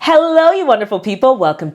Hello, you wonderful people. Welcome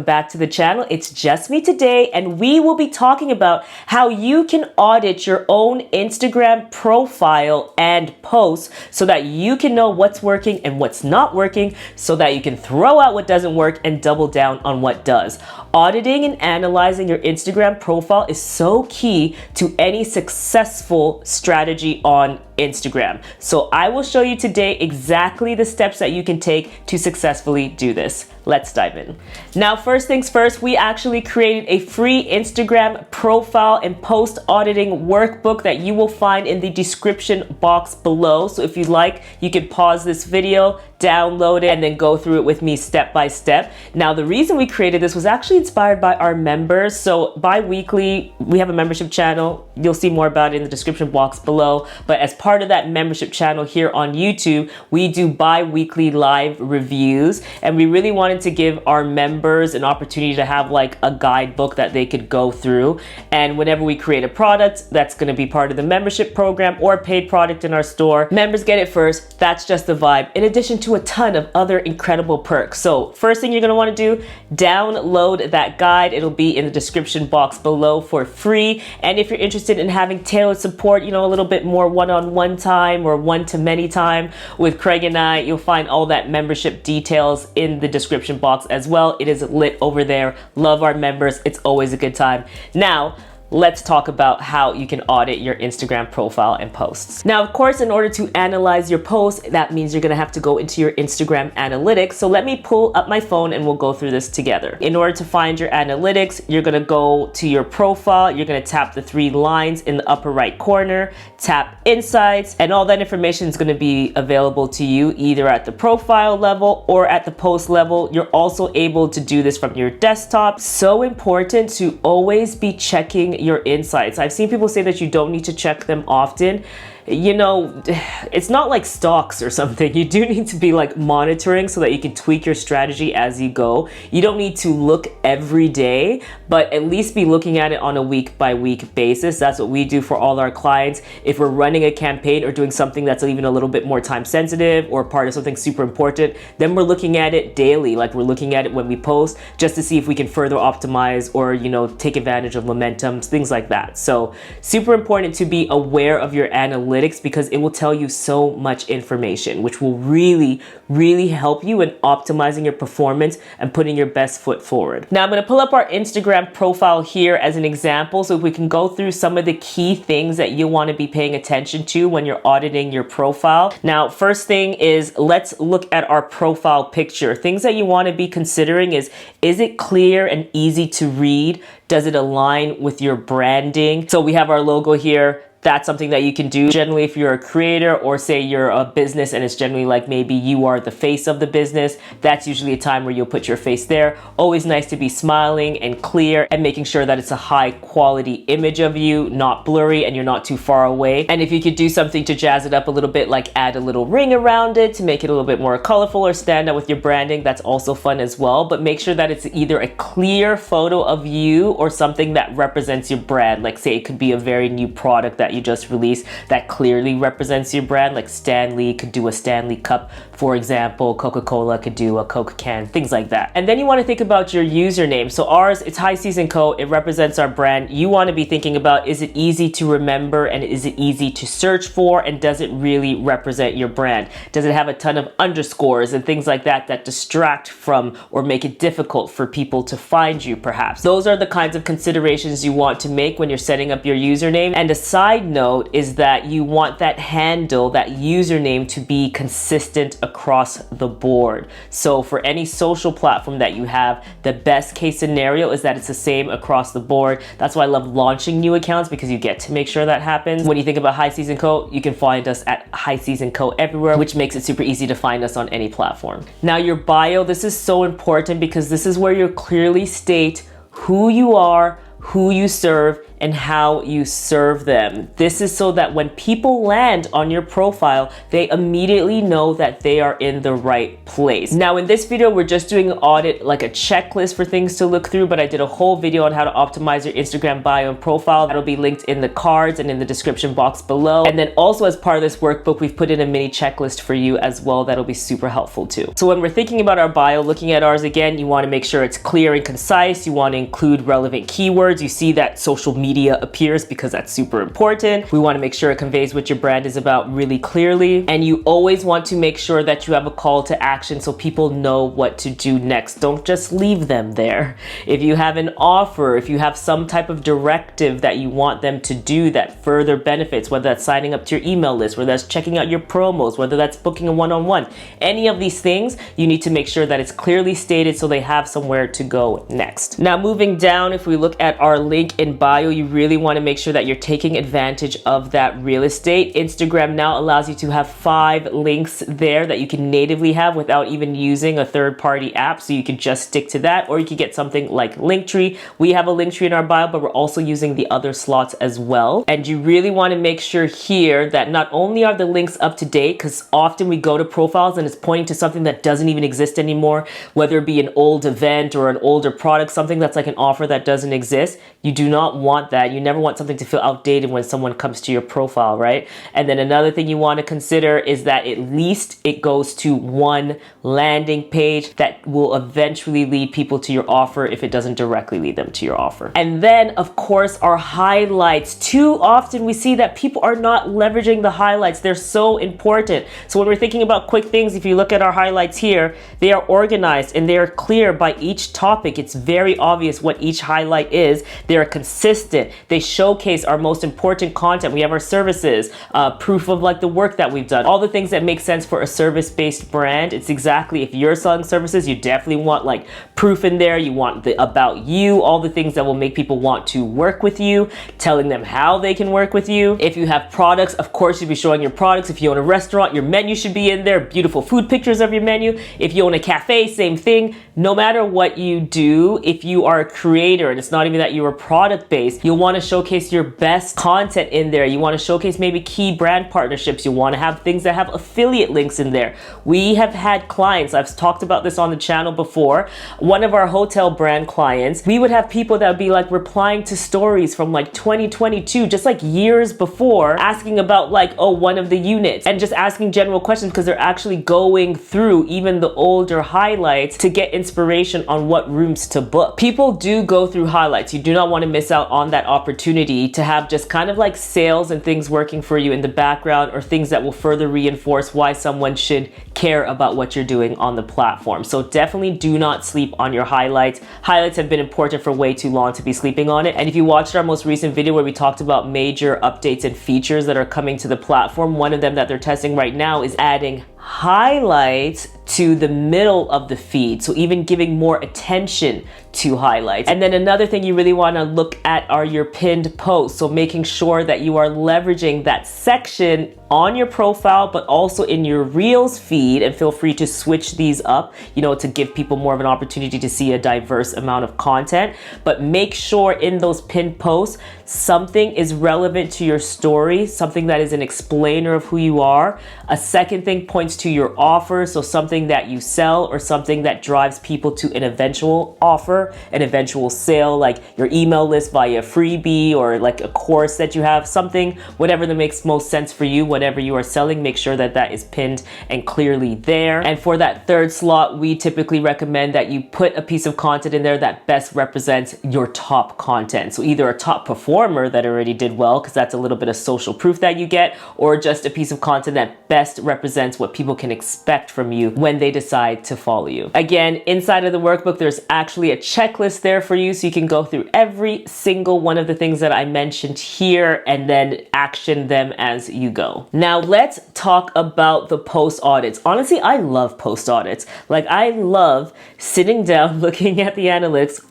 back to the channel. It's just me today, and we will be talking about how you can audit your own Instagram profile and posts so that you can know what's working and what's not working, so that you can throw out what doesn't work and double down on what does. Auditing and analyzing your Instagram profile is so key to any successful strategy on Instagram. So I will show you today exactly the steps that you can take to successfully do this. Let's dive in. Now, first things first, we actually created a free Instagram profile and post auditing workbook that you will find in the description box below. So if you'd like, you can pause this video, download it, and then go through it with me step by step. Now, the reason we created this was actually inspired by our members. So bi-weekly, we have a membership channel. You'll see more about it in the description box below. But as part of that membership channel here on YouTube, we do bi-weekly live reviews, and we really wanted to give our members an opportunity to have like a guidebook that they could go through. And whenever we create a product that's going to be part of the membership program or paid product in our store, members get it first. That's just the vibe, in addition to a ton of other incredible perks. So first thing you're going to want to do, download that guide. It'll be in the description box below for free. And if you're interested in having tailored support, you know, a little bit more one-on-one time or one-to-many time with Craig and I, you'll find all that membership details in the description box as well. It is lit over there. Love our members. It's always a good time. Now, let's talk about how you can audit your Instagram profile and posts. Now, of course, in order to analyze your posts, that means you're gonna have to go into your Instagram analytics. So let me pull up my phone and we'll go through this together. In order to find your analytics, you're gonna go to your profile, you're gonna tap the three lines in the upper right corner, tap Insights, and all that information is gonna be available to you either at the profile level or at the post level. You're also able to do this from your desktop. So important to always be checking your insights. I've seen people say that you don't need to check them often. You know, it's not like stocks or something. You do need to be like monitoring so that you can tweak your strategy as you go. You don't need to look every day, but at least be looking at it on a week by week basis. That's what we do for all our clients. If we're running a campaign or doing something that's even a little bit more time sensitive or part of something super important, then we're looking at it daily. Like we're looking at it when we post, just to see if we can further optimize or, you know, take advantage of momentum, things like that. So super important to be aware of your analytics, because it will tell you so much information, which will really help you in optimizing your performance and putting your best foot forward. Now I'm going to pull up our Instagram profile here as an example so we can go through some of the key things that you want to be paying attention to when you're auditing your profile. Now, first thing is, let's look at our profile picture. Things that you want to be considering is it clear and easy to read? Does it align with your branding? So we have our logo here. That's something that you can do. Generally, if you're a creator or say you're a business and it's generally like maybe you are the face of the business, that's usually a time where you'll put your face there. Always nice to be smiling and clear and making sure that it's a high quality image of you, not blurry, and you're not too far away. And if you could do something to jazz it up a little bit, like add a little ring around it to make it a little bit more colorful or stand out with your branding, that's also fun as well. But make sure that it's either a clear photo of you or something that represents your brand. Like say it could be a very new product that you just released that clearly represents your brand. Like Stanley could do a Stanley cup, for example. Coca-Cola could do a Coke can, things like that. And then you want to think about your username. So ours, it's High Season Co. It represents our brand. You want to be thinking about, is it easy to remember and is it easy to search for, and does it really represent your brand? Does it have a ton of underscores and things like that that distract from or make it difficult for people to find you perhaps? Those are the kinds of considerations you want to make when you're setting up your username. And a side note is that you want that handle, that username, to be consistent across the board. So for any social platform that you have, the best case scenario is that it's the same across the board. That's why I love launching new accounts, because you get to make sure that happens. When you think about High Season Co., you can find us at High Season Co. everywhere, which makes it super easy to find us on any platform. Now your bio, this is so important because this is where you clearly state who you are, who you serve, and how you serve them. This is so that when people land on your profile, they immediately know that they are in the right place. Now in this video, we're just doing an audit, like a checklist for things to look through, but I did a whole video on how to optimize your Instagram bio and profile. That'll be linked in the cards and in the description box below. And then also as part of this workbook, we've put in a mini checklist for you as well. That'll be super helpful too. So when we're thinking about our bio, looking at ours again, you want to make sure it's clear and concise. You want to include relevant keywords. You see that social media appears because that's super important. We want to make sure it conveys what your brand is about really clearly. And you always want to make sure that you have a call to action so people know what to do next. Don't just leave them there. If you have an offer, if you have some type of directive that you want them to do that further benefits, whether that's signing up to your email list, whether that's checking out your promos, whether that's booking a one-on-one, any of these things, you need to make sure that it's clearly stated so they have somewhere to go next. Now moving down, if we look at our link in bio, you really want to make sure that you're taking advantage of that real estate. Instagram now allows you to have 5 links there that you can natively have without even using a third-party app. So you can just stick to that, or you could get something like Linktree. We have a Linktree in our bio, but we're also using the other slots as well. And you really want to make sure here that not only are the links up to date, because often we go to profiles and it's pointing to something that doesn't even exist anymore, whether it be an old event or an older product, something that's like an offer that doesn't exist. You do not want that. You never want something to feel outdated when someone comes to your profile, right? And then another thing you want to consider is that at least it goes to one landing page that will eventually lead people to your offer if it doesn't directly lead them to your offer. And then of course our highlights. Too often we see that people are not leveraging the highlights. They're so important. So when we're thinking about quick things, if you look at our highlights here, they are organized and they are clear by each topic. It's very obvious what each highlight is. They're consistent. They showcase our most important content. We have our services, proof of like the work that we've done, all the things that make sense for a service-based brand. It's exactly, if you're selling services, you definitely want like proof in there. You want the about you, all the things that will make people want to work with you, telling them how they can work with you. If you have products, of course, you'll be showing your products. If you own a restaurant, your menu should be in there, beautiful food pictures of your menu. If you own a cafe, same thing. No matter what you do, if you are a creator and it's not even that you're product-based, you'll want to showcase your best content in there. You want to showcase maybe key brand partnerships. You want to have things that have affiliate links in there. We have had clients, I've talked about this on the channel before, one of our hotel brand clients, we would have people that would be like replying to stories from like 2022, just like years before, asking about like, oh, one of the units, and just asking general questions because they're actually going through even the older highlights to get inspiration on what rooms to book. People do go through highlights. You do not want to miss out on that opportunity to have just kind of like sales and things working for you in the background, or things that will further reinforce why someone should care about what you're doing on the platform. So definitely do not sleep on your highlights. Highlights have been important for way too long to be sleeping on it. And if you watched our most recent video where we talked about major updates and features that are coming to the platform, one of them that they're testing right now is adding highlights to the middle of the feed. So even giving more attention to highlights. And then another thing you really want to look at are your pinned posts. So making sure that you are leveraging that section on your profile, but also in your Reels feed, and feel free to switch these up, you know, to give people more of an opportunity to see a diverse amount of content. But make sure in those pinned posts, something is relevant to your story, something that is an explainer of who you are. A second thing points to your offer, so something that you sell or something that drives people to an eventual offer, an eventual sale, like your email list via freebie, or like a course that you have, something, whatever that makes most sense for you, whatever you are selling, make sure that that is pinned and clearly there. And for that third slot, we typically recommend that you put a piece of content in there that best represents your top content. So either a top performer that already did well, because that's a little bit of social proof that you get, or just a piece of content that best represents what people can expect from you when they decide to follow you. Again, inside of the workbook, there's actually a checklist there for you, so you can go through every single one of the things that I mentioned here and then action them as you go. Now let's talk about the post audits. Honestly, I love post audits. Like, I love sitting down, looking at the analytics.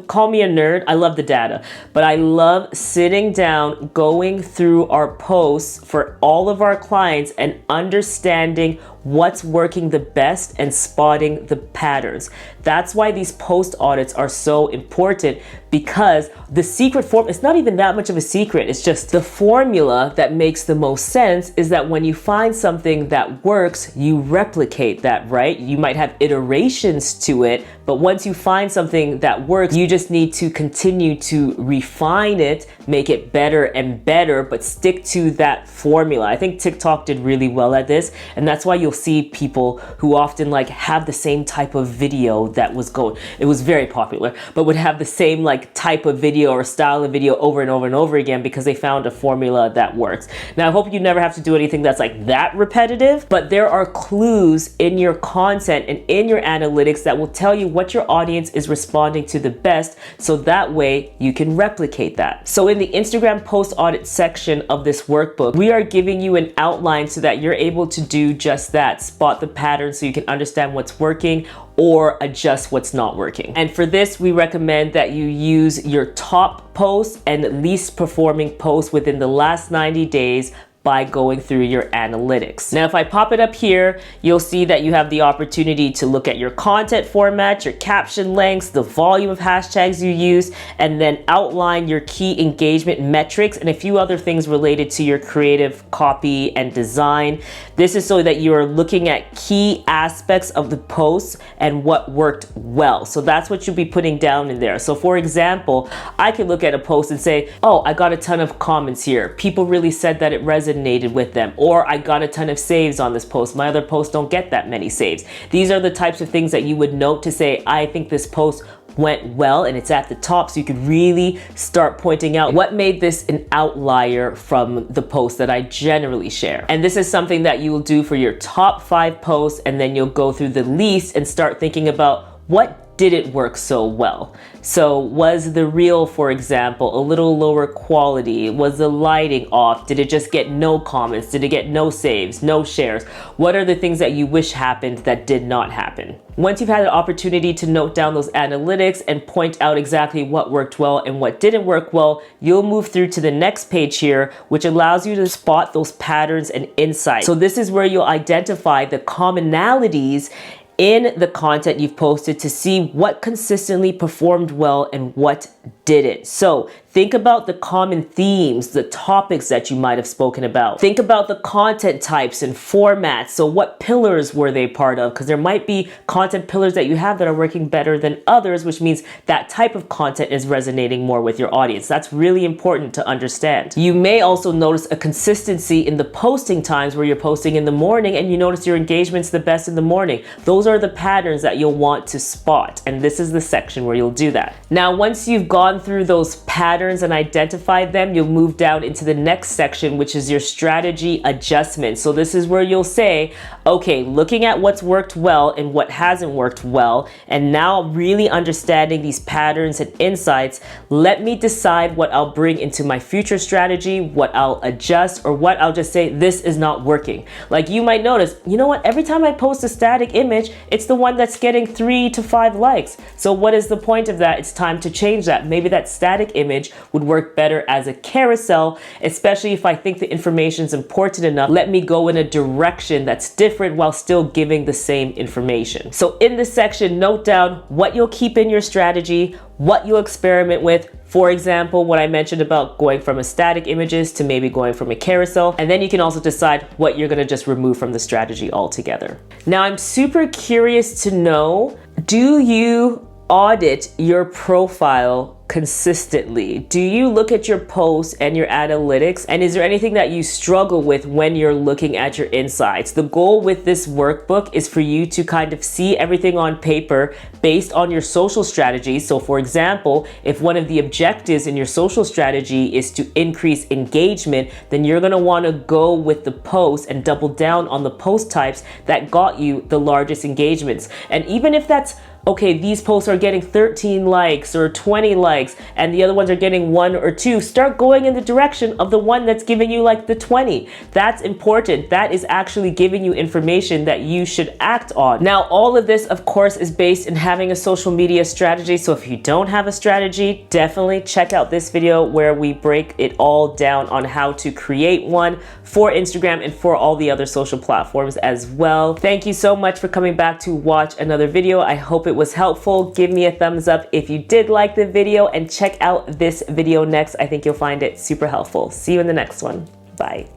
Call me a nerd, I love the data, but I love sitting down, going through our posts for all of our clients and understanding what's working the best and spotting the patterns. That's why these post audits are so important, because the secret form, it's not even that much of a secret. It's just the formula that makes the most sense is that when you find something that works, you replicate that, right? You might have iterations to it, but once you find something that works, you just need to continue to refine it, make it better and better, but stick to that formula. I think TikTok did really well at this, and that's why you'll see people who often like have the same type of video that was going, it was very popular, but would have the same like type of video or style of video over and over and over again because they found a formula that works. Now, I hope you never have to do anything that's like that repetitive, but there are clues in your content and in your analytics that will tell you what your audience is responding to the best, so that way you can replicate that. So in the Instagram post audit section of this workbook, we are giving you an outline so that you're able to do just that, spot the patterns so you can understand what's working or adjust what's not working. And for this, we recommend that you use your top posts and least performing posts within the last 90 days by going through your analytics. Now, if I pop it up here, you'll see that you have the opportunity to look at your content format, your caption lengths, the volume of hashtags you use, and then outline your key engagement metrics and a few other things related to your creative copy and design. This is so that you are looking at key aspects of the post and what worked well. So that's what you'll be putting down in there. So for example, I could look at a post and say, oh, I got a ton of comments here. People really said that it resonated with them, or I got a ton of saves on this post. My other posts don't get that many saves. These are the types of things that you would note to say, I think this post went well, and it's at the top, so you could really start pointing out what made this an outlier from the posts that I generally share. And this is something that you will do for your top 5 posts, and then you'll go through the least and start thinking about what didn't work so well. So was the reel, for example, a little lower quality? Was the lighting off? Did it just get no comments? Did it get no saves, no shares? What are the things that you wish happened that did not happen? Once you've had an opportunity to note down those analytics and point out exactly what worked well and what didn't work well, you'll move through to the next page here, which allows you to spot those patterns and insights. So this is where you'll identify the commonalities in the content you've posted to see what consistently performed well and what didn't. So think about the common themes, the topics that you might have spoken about. Think about the content types and formats. So what pillars were they part of? Because there might be content pillars that you have that are working better than others, which means that type of content is resonating more with your audience. That's really important to understand. You may also notice a consistency in the posting times where you're posting in the morning and you notice your engagement's the best in the morning. Those are the patterns that you'll want to spot. And this is the section where you'll do that. Now, once you've gone through those patterns and identified them, you'll move down into the next section, which is your strategy adjustment. So this is where you'll say, okay, looking at what's worked well and what hasn't worked well, and now really understanding these patterns and insights, let me decide what I'll bring into my future strategy, what I'll adjust, or what I'll just say, this is not working. Like you might notice, you know what, every time I post a static image, it's the one that's getting 3 to 5 likes. So what is the point of that? It's time to change that. Maybe that static image would work better as a carousel, especially if I think the information is important enough. Let me go in a direction that's different while still giving the same information. So in this section, note down what you'll keep in your strategy, what you'll experiment with. For example, what I mentioned about going from a static images to maybe going from a carousel. And then you can also decide what you're gonna just remove from the strategy altogether. Now, I'm super curious to know, do you audit your profile consistently? Do you look at your posts and your analytics? And is there anything that you struggle with when you're looking at your insights? The goal with this workbook is for you to kind of see everything on paper based on your social strategy. So for example, if one of the objectives in your social strategy is to increase engagement, then you're gonna wanna go with the posts and double down on the post types that got you the largest engagements. And even if that's okay, these posts are getting 13 likes or 20 likes and the other ones are getting 1 or 2, start going in the direction of the one that's giving you like the 20. That's important. That is actually giving you information that you should act on. Now, all of this, of course, is based in having a social media strategy. So if you don't have a strategy, definitely check out this video where we break it all down on how to create one for Instagram and for all the other social platforms as well. Thank you so much for coming back to watch another video. I hope it was helpful. Give me a thumbs up if you did like the video and check out this video next. I think you'll find it super helpful. See you in the next one. Bye.